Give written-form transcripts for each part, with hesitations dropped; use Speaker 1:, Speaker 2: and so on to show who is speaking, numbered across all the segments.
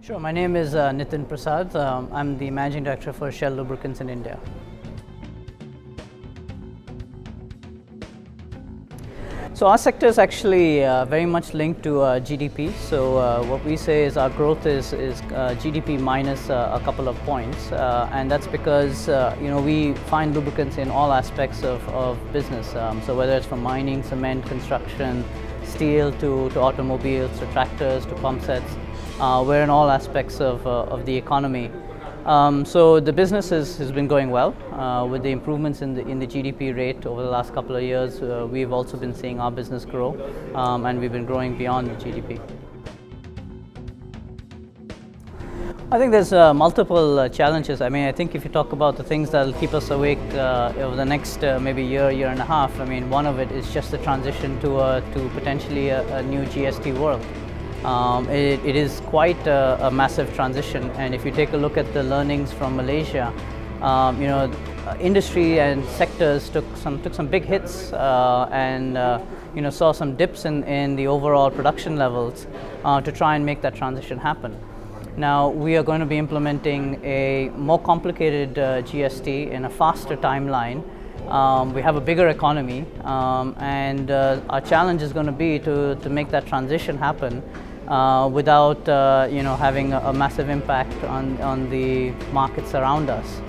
Speaker 1: Sure, my name is Nitin Prasad. I'm the Managing Director for Shell Lubricants in India. So our sector is actually very much linked to GDP. So what we say is our growth is GDP minus a couple of points, and that's because we find lubricants in all aspects of business. So whether it's from mining, cement, construction, steel to automobiles, to tractors, to pump sets. We're in all aspects of the economy. So the business has been going well with the improvements in the GDP rate over the last couple of years. We've also been seeing our business grow, and we've been growing beyond the GDP. I think there's multiple challenges. I mean, I think if you talk about the things that'll keep us awake over the next maybe year and a half, I mean, one of it is just the transition to potentially a new GST world. It is quite a massive transition, and if you take a look at the learnings from Malaysia, industry and sectors took some big hits and saw some dips in the overall production levels to try and make that transition happen. Now we are going to be implementing a more complicated GST in a faster timeline. We have a bigger economy, and our challenge is going to be to make that transition happen without having a massive impact on the markets around us.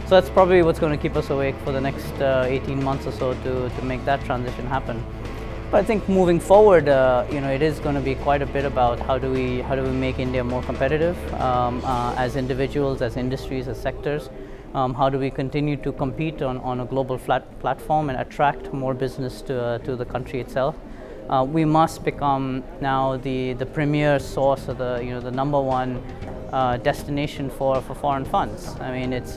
Speaker 1: So that's probably what's going to keep us awake for the next 18 months or so to make that transition happen. But I think moving forward, it is going to be quite a bit about how do we make India more competitive as individuals, as industries, as sectors. How do we continue to compete on a global platform and attract more business to the country itself? We must become now the premier source, or the number one destination for foreign funds. I mean, it's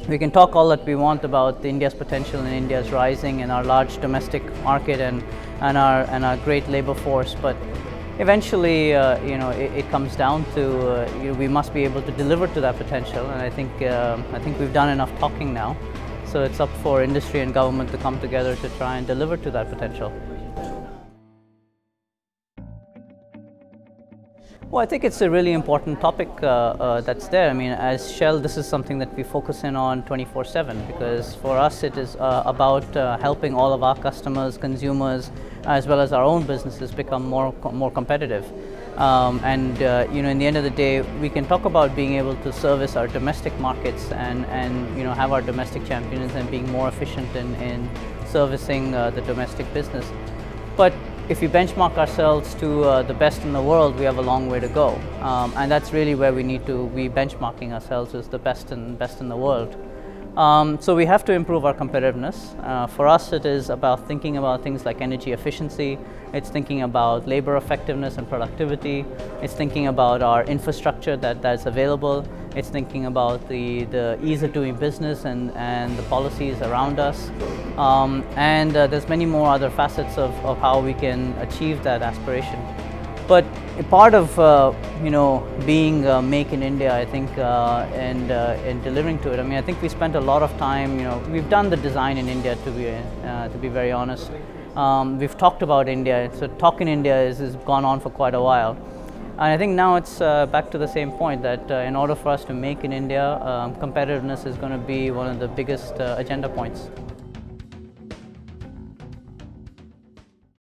Speaker 1: we can talk all that we want about India's potential and India's rising and our large domestic market and our great labor force, but eventually, it comes down to we must be able to deliver to that potential, and I think we've done enough talking now. So it's up for industry and government to come together to try and deliver to that potential. Well, I think it's a really important topic that's there. I mean, as Shell, this is something that we focus in on 24/7, because for us it is about helping all of our customers, consumers, as well as our own businesses become more competitive. In the end of the day, we can talk about being able to service our domestic markets and have our domestic champions and being more efficient in servicing the domestic business. But if we benchmark ourselves to the best in the world, we have a long way to go, and that's really where we need to be benchmarking ourselves as the best in the world. So we have to improve our competitiveness. For us, it is about thinking about things like energy efficiency. It's thinking about labor effectiveness and productivity. It's thinking about our infrastructure that's available. It's thinking about the ease of doing business and the policies around us. There's many more other facets of how we can achieve that aspiration. But a part of being Make in India, I think, and delivering to it. I mean, I think we spent a lot of time. We've done the design in India, to be very honest. We've talked about India. So talk in India has gone on for quite a while, and I think now it's back to the same point that in order for us to make in India, competitiveness is going to be one of the biggest agenda points.